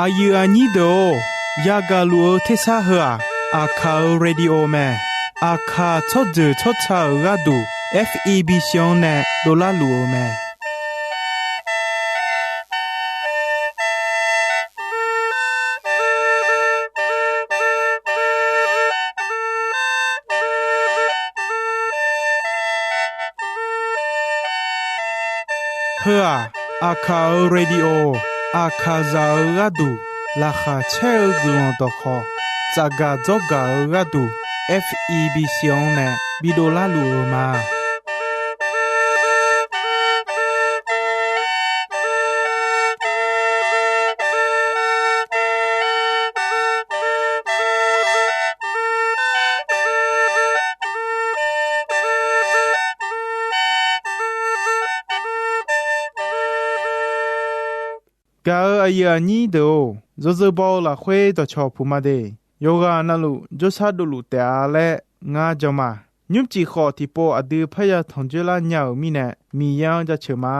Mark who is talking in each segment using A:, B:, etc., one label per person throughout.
A: อายุอันนี้โดยากาลัวเทสาหัวอาคาเรดิโอแมอาคาชดจืชดชาระดู FEB ชงเนโดลาลัวแมเพื่ออาคาเรดิโออาคาซาระดูราคาเชลกลอนตอคอจากาจอการะดู FEB ชงเนบิโดลาลูมากาอายุอันนี้เดียวจะบอกละคุยต่อชอบผู้มาเดยโยกานั่นลูจะชาดูลูแต่อะไรงาจมายุบจีขอที่ปออดีพยาทองเจริญยาวมีเนมียังจะเชื่อมา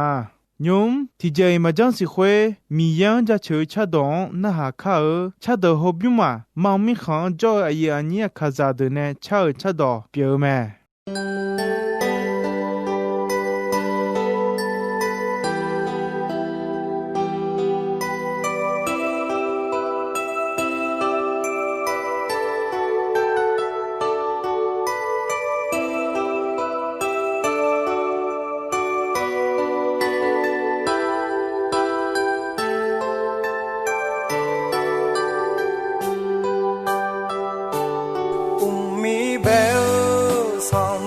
A: ยุมที่ใจมาจังสิคุยมียังจะเชื่อชาดองน่าหาข้าชาดอฮบยุมามังมีขังจ่ออายุอันนี้ข้าจะเดินเนชาดอเปียวแม่
B: สอง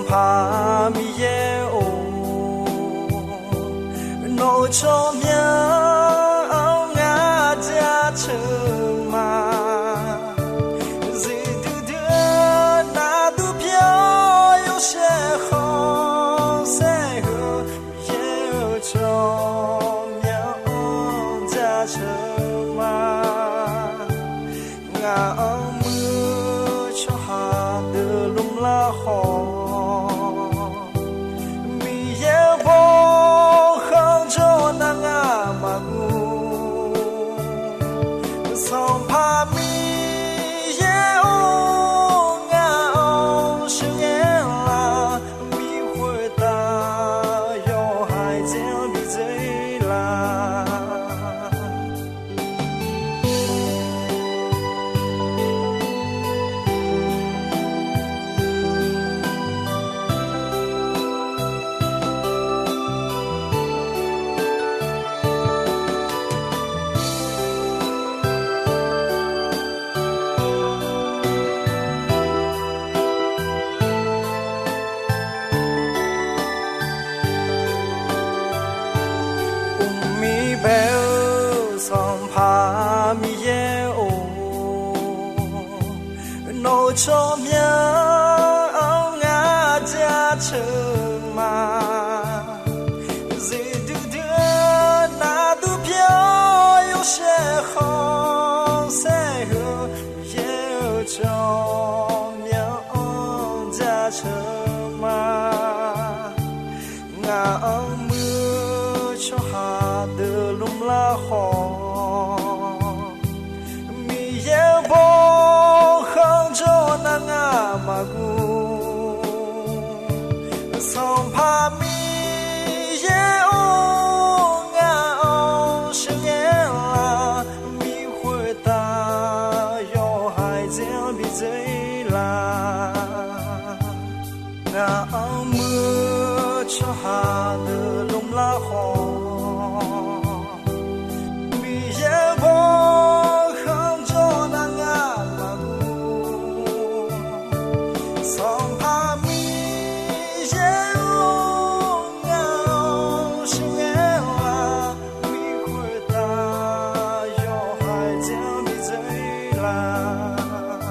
B: พา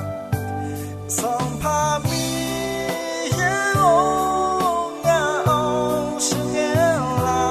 B: มีเยโองาอง
C: 是眼啦。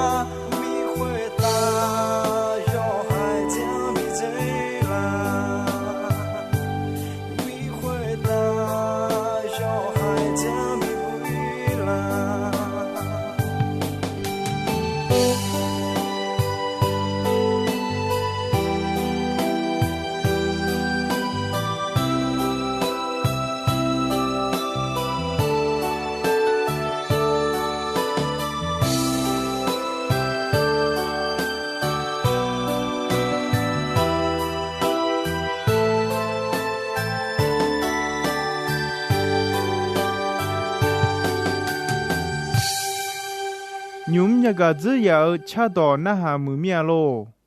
A: ยุมยากาจื้อยาชาดอนะหามือเมียโล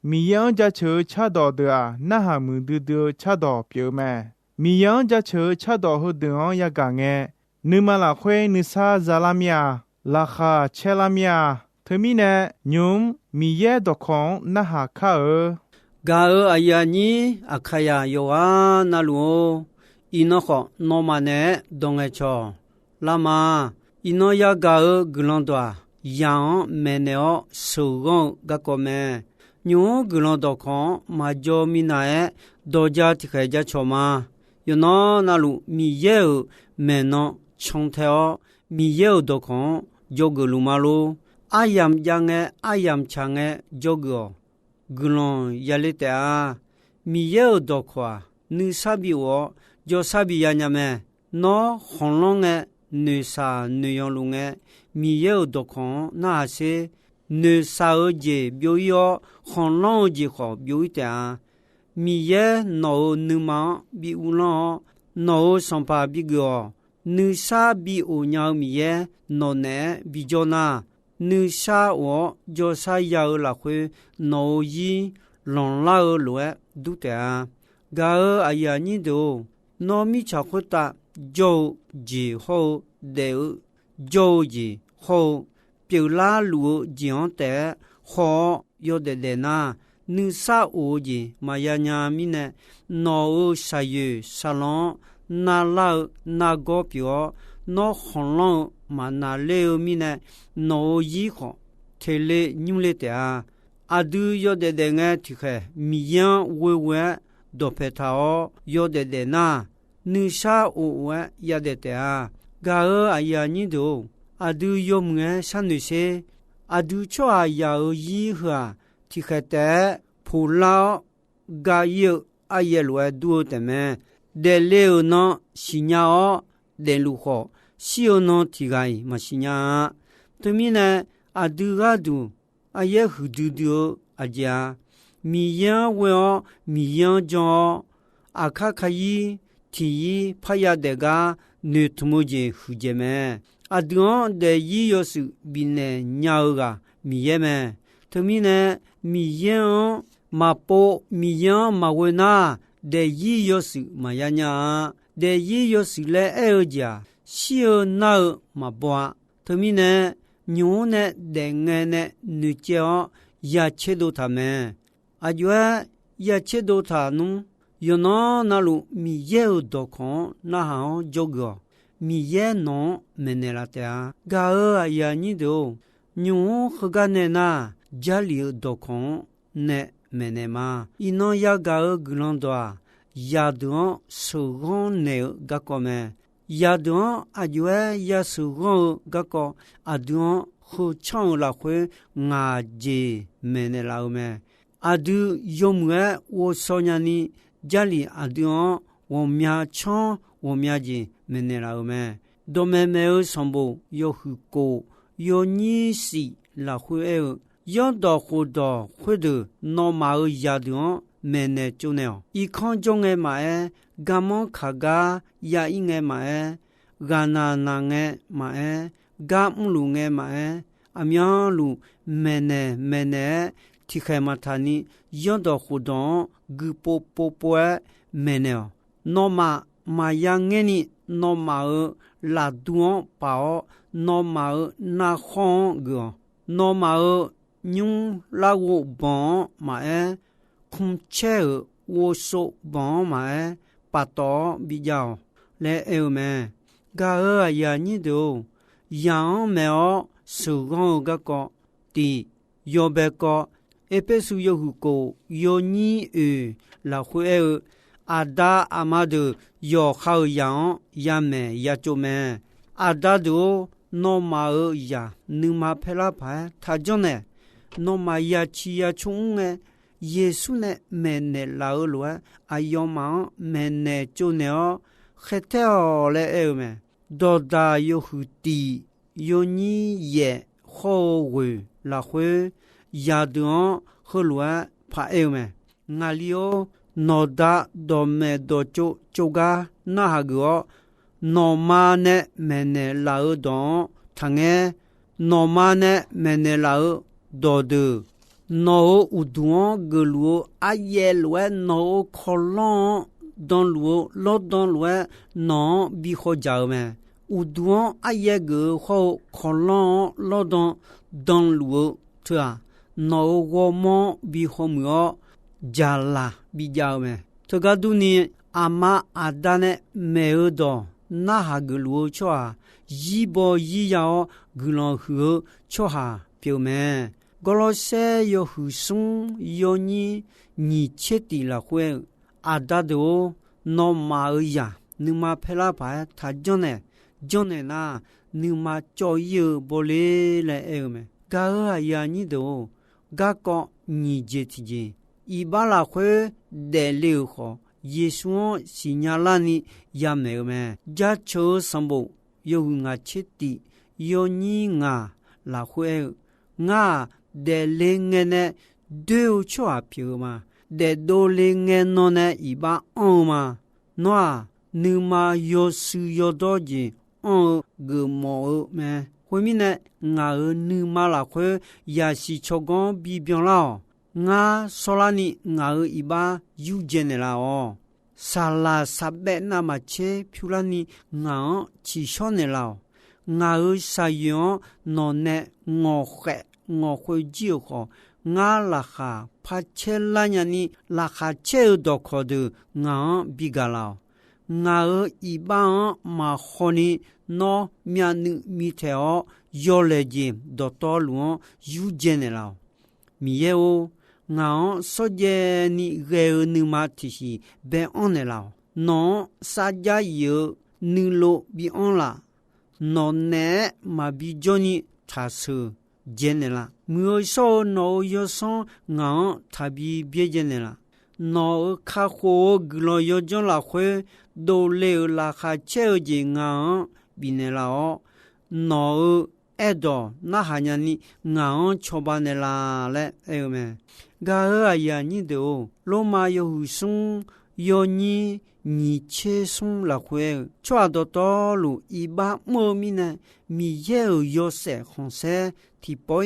A: มียังจะเชอชาดอเดอนะหามือดือชาดอเปียวแม่มียังจะเชอชาดอหุดงยากาเงนึมาละควยนึซาซาลามียราคาเชลามียเธอมีเนยุมมีเยดอกของนะหาข้าก
B: าอายานีอาคายาโยอานาลูอินขอนอมาเนดงเอชอลามาอินอยากากลันตัวยังเมเนอสูงกะกอเมญูกลันตัวของมาจอมินาเอดอจาติเคจาชอมายนอนาลูมีเยอเมนอชงเทอมีเยอดอของจกลูมาโลอายามยังเออายามชังเอจกกลันยาเลเตอามีเยอดอควานึซาบิวจอซาบิยาญาเมนอฮอนลงเอนึซานึยองลุงเอมีเยอดอของนาเซนึซาเจบิวยอฮอนลงเจขอบิวเตอามีเยนอนึมาบิอุลอนอสัมปาบิกอนึซาบิโอญามีเยนอเนบิจอนานึซาวอจอซายาละเคนอยีลอนลาลวดุเตอากาอายานิโดนอมิชาคตาโจจีโฮเดอโจจีโฮเปียวลาลูจีออนเตโฮยอเดเดนานึซาโอจีมายาญามิเนนอชายุซาลอนนาลานาโกปิโอนอฮอนลอนมานาเลอมิเนนอยีขอเทเลนิมเลเตอาอาดูยอเดเดงติเคมียันเวเวดอเพทาอยอเดเดนานึชาโอเวยาเดเตอากาอายานิโดอาดูยอมเงชันนุเซอาดูชัวอายายีหัวติเคเตพูลากาเยอายลวดูเตเมเดเลอนอชิญาอเดลูขอชิโอนอติไกมาชิญาตมิเนอาดูกาดูอายหุดูดูอาจามียันเวอมียันจออาคาคายีทีพยาเดกาเนตุโมเจหุเจเมอาดอนเดยียสุบิเนญาวกามีเยเมตมิเนมียันมาโปมียันมาเวนาเดยียสุมายาญาเดยียสุเลเออจาชิโอนามาบัวตมิเนညိုးနဲ့ဒဲငဲနဲ့နုကြောရချေတို့ထားမယ်အကျွဲရချေတို့ထားနုယောနောနာလူမီရဲတော့ခွန်နာဟောင်းဂျုတ်ကောမီရဲနောမနေလာတဲ့ဂါအယာညိတို့ညိုးခကနေနာဂျာလီတော့ခွန်နဲ့မနေမာအင်းနောရဂါဂလွန်တော့ယာဒွန်ဆူဂွန်နေဂကောမဲยาดอนอาจวยยาสุกกะกออาดอนခုချောင်းလာခွေငါจีเมเนลาเมอาดูยมเงวซอญานีจาลีอาดอนวมยาชอนวมยาจีเมเนลาเมดอเมเมอสมโบยอหุโกยอนีสีลาခွေยอดอโคดอခွေดนอมาอยาดอนเมเนจุเนอีคอนจงเงมาเอกามอนขากายาอิเงมาเอกานานาเงมาเอกามลุเงมาเออเมียลูเมเนที่เคมาทานียอดอขุดอนกุโปโปโปเมเนนอมายังเงนี่นอมาลาดวนปานอมานาคองกนอมายุงลาโวบอนมาเอคุมเชโวโซบอนมาเอปาตอบิจาวและเอวเมกาอยานี่ดูยังแมวสุกงกะกอตีโยเบกอเอเปสุโยหุโกโยนีลาคุเออาดาอามาดูโยเข้ายังยาเมยาโจเมอาดาดูโนมาอยานึมาเพลาพาทาจอนเนโนมายาชียาชุงเงเยซูเนเมเนลาลัวอายอมาเมเนโจเนอเขเทอเลเอเมดอดาโยหุตีโยนีเยโคเวลาเวยาดอนฮลัวพาเอเมงาลิโอนอดาดอเมดอโจกานาฮากอนอมาเนเมเนลาดอนทังเง诺玛呢没那老多的，诺乌多个路阿耶路诺可朗当路老当路诺比好家么，乌多阿耶个好可朗老当路对啊，诺我么比好么家啦比家么，这个都呢阿妈阿达呢没有的，那哈个路错啊。一波一摇，格朗河却哈表面，格罗塞有胡松有你切地了会阿达多诺马尔呀，你妈配拉牌他讲呢那你妈教育不来来哎么，噶尔呀你都噶个你接体接，一把拉会得溜好，耶稣是伢拉你也没有么，家求上步。有我切地，有你我拉回我的灵呢，都错票嘛，的多灵呢呢一把嘛，那你嘛有事有多的，个毛咩？后面呢，我你嘛拉回也是超讲比表了，我说了你我一把有见的啦哦。萨拉萨贝那么切，譬如你我起上的了，我使用那呢我会就好，我拉哈怕切拉呀你拉哈切到可的我比个了，我一般嘛和你那面你米条有来的到道路有见的了，米耶哦。我所见你个你妈提起别安的了，喏，啥家有你路别安了，喏呢嘛比叫你查实见的了，没有说喏有说我他比别见的了，喏看火个了要讲了会都来了还切见我比那了哦，喏。哎多，那还让你俺吃饭的啦嘞，哎呦咩？个呀你都罗马有送有你切送了会，抓到道路一把莫名呢，米有色红色，提包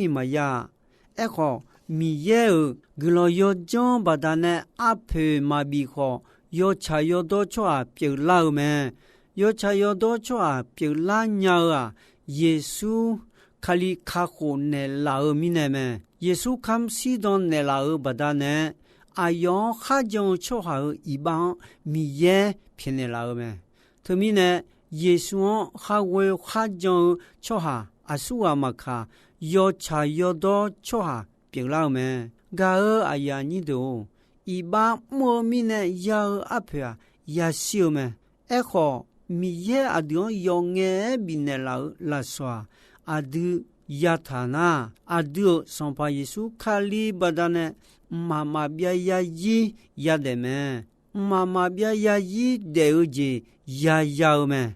B: 嘛呀，哎好米有个老有讲把他呢阿婆嘛比好，有茶有多抓别老咩，有茶有多抓别老鸟啊。耶稣卡里卡火内拉尔米内么？耶稣看西当内拉尔不达呢？阿样哈将出好一帮米耶偏内拉尔么？特米呢？耶稣哈为哈将出哈阿苏阿玛卡要查要多出哈别拉么？噶尔阿呀你都一帮莫米呢要阿婆啊也笑么？哎好。米耶阿丢用诶比内拉说阿丢亚塔那阿丢上巴耶稣卡里巴达呢妈妈别呀伊呀的么妈妈别呀伊的有节呀呀么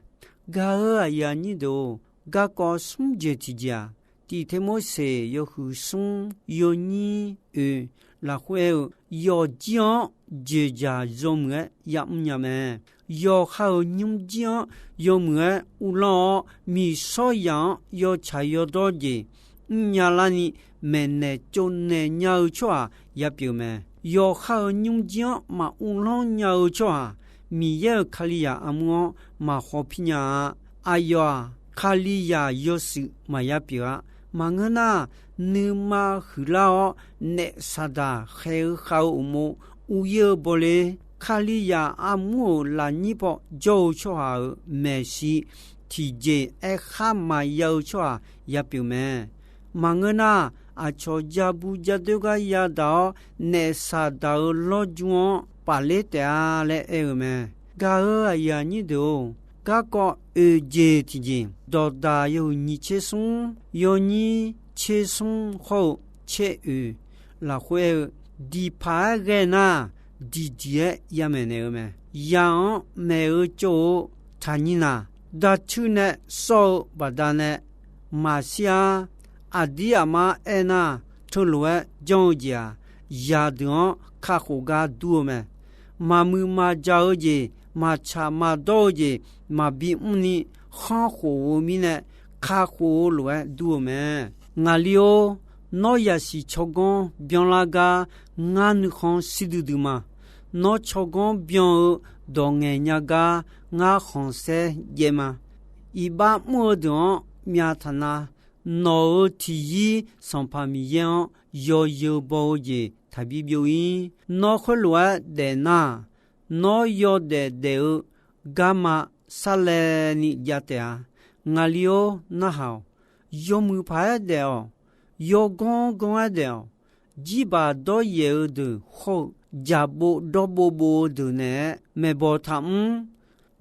B: 噶尔呀你都噶个松节之家地天莫些有胡松有你拉会有讲节家中诶呀么么有好人家有么乌拉米少样有才有多的，伢拉你们呢就呢鸟错也表明有好人家嘛乌拉鸟错，米也卡利亚阿姆嘛好皮呀，哎呀卡利亚有时嘛也表，嘛个那你嘛回来哦，那啥的还好么？乌有不嘞？卡利亚阿姆拉尼波就说好没事，提着爱哈嘛要说也表明，忙个那阿乔加布加这个也到那啥到老庄把来的啊来哎么，噶尔呀你都噶个节提着，到达有你切松，有你切松后切那会地牌个那。弟弟也没那个么，养没有做他你那，大去呢少把他呢，马下阿弟阿妈哎那，从来讲家亚当卡胡个多么，马木马教的马茶马刀的马比姆呢，好火米呢，卡胡罗杜门，我了诺亚西超工边拉个俺女行西嘟嘟嘛，诺超工边到眼伢个俺行些也嘛，一把木头面他那。诺提议上帕米样有包的特别表演，诺回来的那诺有的干嘛啥嘞你家的啊？我了那好有木牌的哦，有公的哦，几把都有的好，家不都不的呢，没包他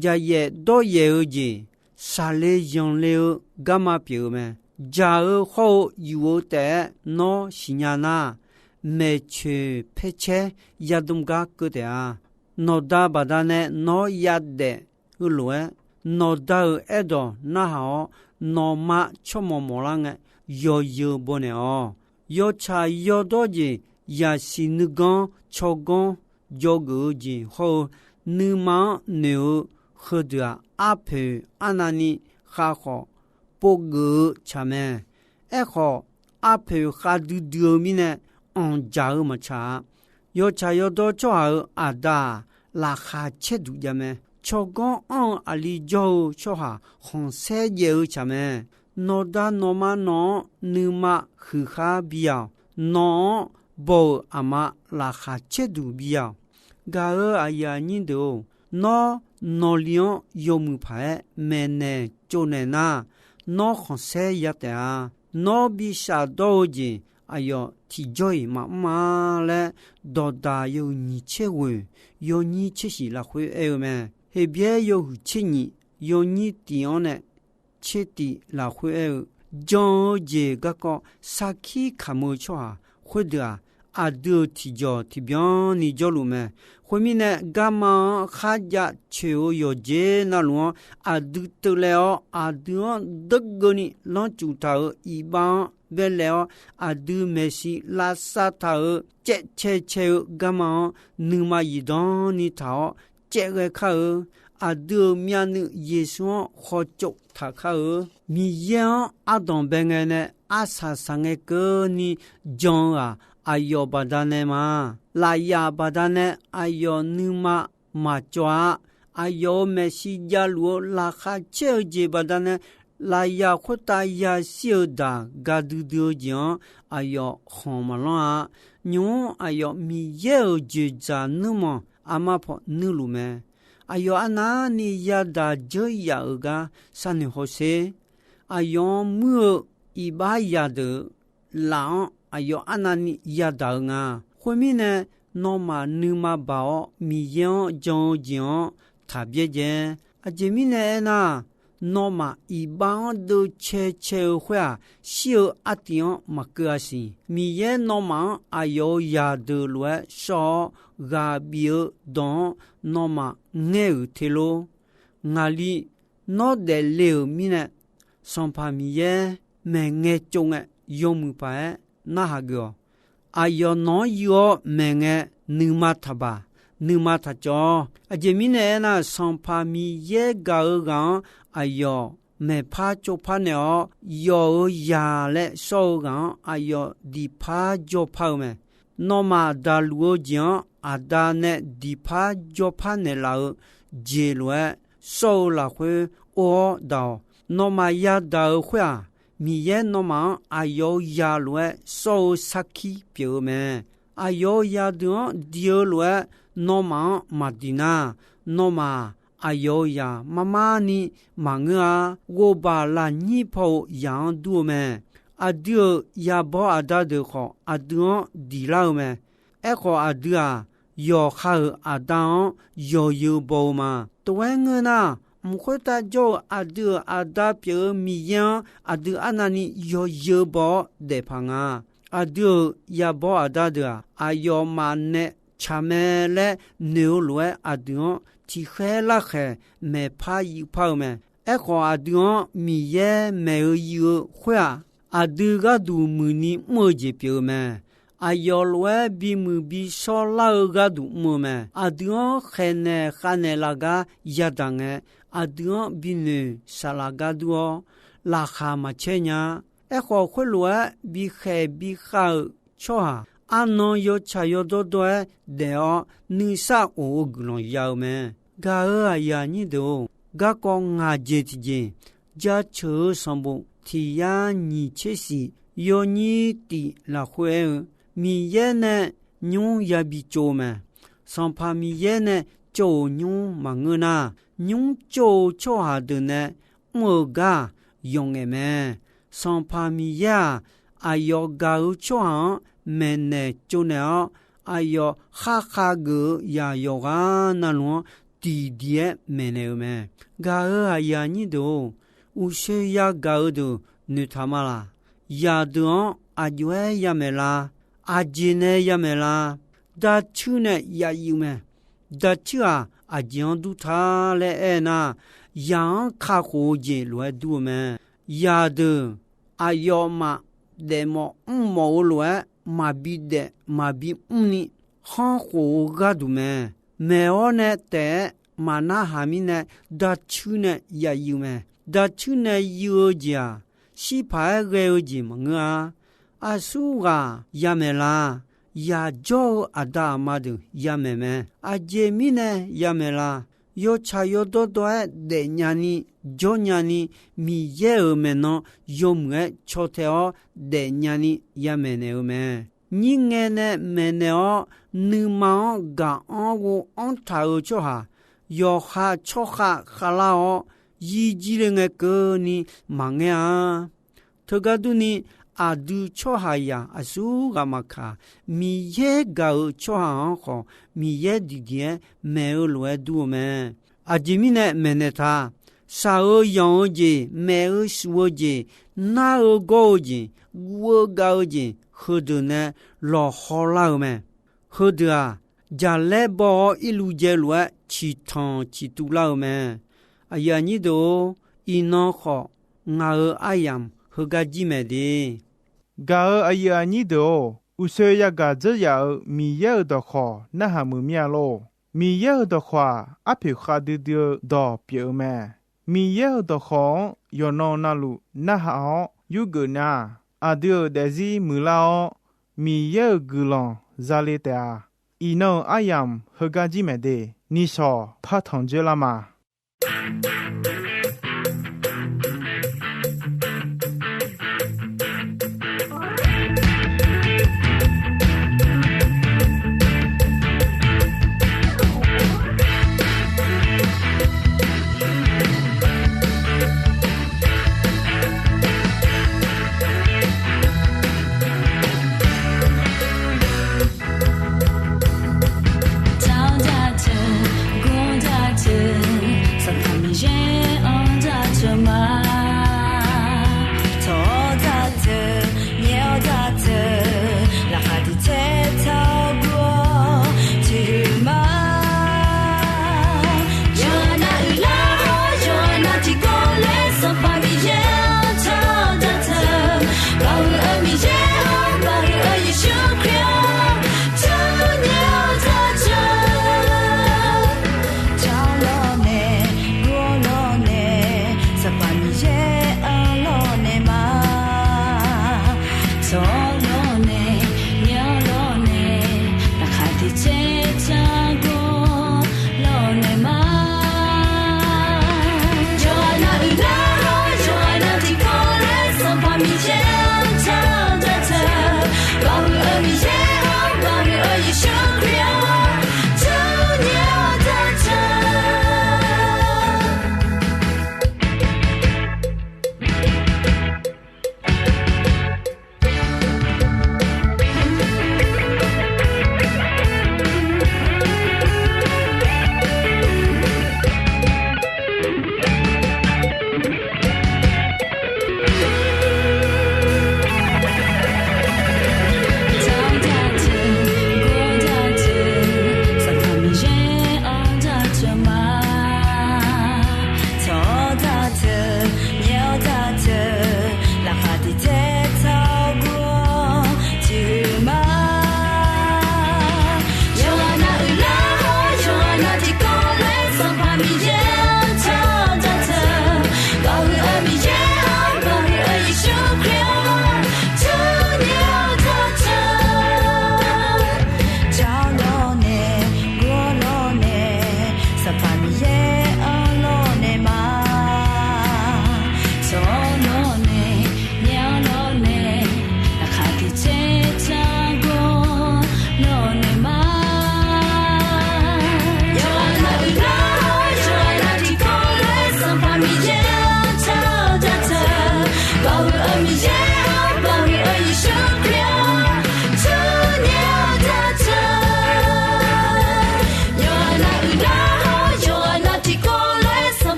B: 家也都有的，啥嘞用了干嘛表咩？假如好有的那西伢那没去配车也东家个的啊，那大把的呢那也的路那大耳朵那好那马出毛浪的有不呢哦，有茶有多的也是那个超工有个的好你妈牛喝的阿婆阿那尼哈好。不过，前面好阿婆哈嘟嘟米呢，家嘛茶，有茶有多做好阿达拉哈切嘟呀么，超讲阿里就说哈红色有前面，诺达诺嘛诺你嘛去哈必要，诺不阿妈拉哈切嘟必要，噶阿呀你都诺量有木牌没呢就呢那。no khonse yata no bi sha doji ayo ti joy ma le do da yo ni che we yo ni che si la khwe e me he bie yo chi ni yo ni ti on ne che ti la khwe e jo je ga ko sakhi khamo chwa khwe da a do ti jo ti byon ni jo lu me khwe mi ne ga ma kha ja che yo je na lu a du to le o a du de go ni lo chu ta i ba be le o a du me si la sa ta che ga ma nu ma yi don ni ta che ge kha a du mya nu yesu ho chok tha kha mi ya a don be nge ne a sa sa nge ko ni jon a ayo badane ma la ya badane ayo numa ma chwa ayo me si ja lu la kha che je badane la ya khota ya siu da ga du du jon ayo khom la nyu ayo mi ye je ja numa ama pho nu lu me ayo ana ni ya da jo ya ga san ho se ayo mu i ba ya de la ayo anani yada nga khwemi ne noma numa bao mi yon jon jon thabye je ajemi ne na noma i ba do che khwa siu ation makasi mi ye noma ayo ya de lwe so ga bio don noma ne u thelo ngali no de le mi ne son pa mi ye me nge chong yom pa na ha gyo ayo no yo menge numa thaba numa tha cho ajemi ne na son pha mi ye ga ga ayo me pha cho pha ne o yo ya le so ga ayo di pha jo pha me no ma da luo jian ada ne di pha jo pha ne la je lue so la khwe o da no ma ya da khwa mi ye no ma ayo ya lue so sakhi pyo me ayo ya do dio lue no ma madina no ma ayo ya mama ni manga go ba la ni pho yang du me adio ya bo ada de kho adio di la me e kho adia yo kha adan yo yu bo ma to wen na mkhota jo adu ada pyo mi yan adu anani yo yo bo de phanga adu ya bo ada da ayo ma ne chamele ne lwe adu ti khe la khe me pha yu pha me e kho adu mi ye me yu khwa adu ga du mu ni mo je pyo me ayo lwe bi mu bi so la ga du mo me adu khane la ga ya dang adun binu salagaduo ราคามาเชญาขอคุลัวบีแคบีข้าวชัวอันนอยชายโดดวยเดอนิสาโอกลองยาวแม่กาอยานี่ดูกากองงาเจติเจจะเชอสมบุที่ยานีเชสิโยนีติละควยมีเยเนยุยาบิโจแม่สัมภามีเยเนโจยุมังเงนายุโจชัวหาดูเนมัวกายองแม่สัมภามียาอายกาชัวแม่เนจูเนออายคาเกยาโยกานาลวตีเดียแม่เนแม่กาอยานี่ดูอุเชยากาดูนุทามาลายาดูอาจวยยาเมลาอาจิเนยาเมลาดัชชูเนยายูแม่ดัชชูอาจิอันดูทาเลเอนายังคาโคเจลวยดูแม่ยาดูอายมาเดโมมอลวยมาบิเดมาบินี่ฮังโคกาดูแม่เมอเนแต่มานาหามิเนดัชชูเนยายูแม่ดัชชูเนยูจาสิพายเกยจิมงาอาสูกายาเมลายาโจอาดามาดูยาเมเมอาเจมิเนยาเมลาโยชายโดโดเดญานิโจญานิมีเยอเมโนโยมเงโชเทอเดญานิยาเมเนเมนิเงเนเมเนอนึมาอกาออกูอันทาโอโชหาโยฮาโชฮาคาลาอยีจีเรงเกนีมังเงอาทกาดุนีอาดูโชหายาอสูกามาคามีเยกาโชหาขอมีเยดิเดียเมอลวดูเมอาจิมิเนเมเนทาสาวอยองเจเมอสวเจนาโอโกเจกัวกาเจฮดเนลอฮอลาเมฮดาจาเลบออิลูเจลวชิทังชิตุลาเมอายานิโดอินอของาอายามฮกาจิเมเด
A: กาอายานิโดอุเซยากาเจยามีเยอดอขอนะหามือเมียโลมีเยอดอขวาอภิคาดิเดดอเปียวแม่มีเยอดอขอยอนอนาลุนะหายูกนาอาเดอเดซีมือลามีเยอกุลองซาเลตาอีโนอายามฮกาจิเมเดนิชอพาทองเจลามา
C: 早大车，过大车。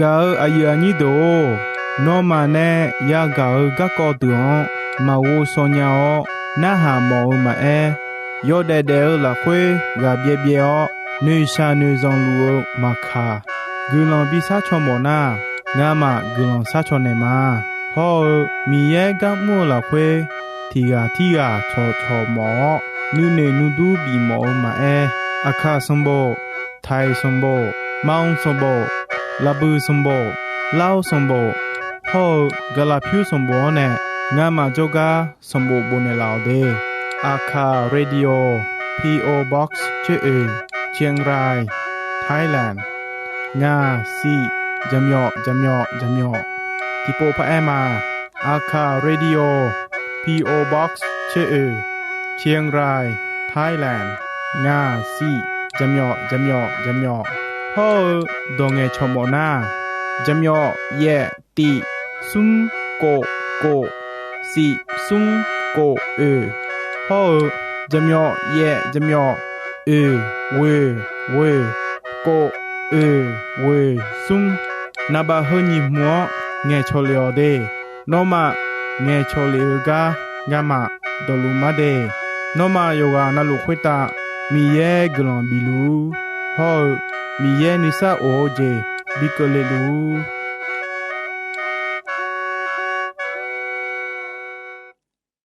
A: กาอายุอันนี้โดนอมาเนยากาก็กอตัวมาวูโซญาอนาหาหมอมายอดเดละควยกาเบียเบียนุชานุซองลูมาคากุลองบิซาชอมนางามากุลองซาชอเนมาฮอมีเยกะมัวละควยทีกาชอหมอนูเนนูดูบีหมอมาอาคาสมโบไทยสมโบมองสมโบลาบูสมโบลาวสมโบฮอกะลาพิวสมโบเนงามาจกาสมโบบุเนลาวเดอาคาเรดิโอ PO Box ชื่อเชียงรายไทยแลนด์งาซีจำยอที่โปพะแอมาอาคาเรดิโอ PO Box ชื่อเชียงรายไทยแลนด์งาซีจำยอฮอดงเอชมอนาจำยอเยติซุงโกซีซุงโกฮอจำยอเยจำยอเวโกเวซุงนาบาเฮญิมัวเงชอเลอเดโนมาเงชอเลกางามาดอลูมาเดโนมาโยกานาลุควิตามีเยกลอนบิลูฮอมีเยนิซาโอเจบิกเลลู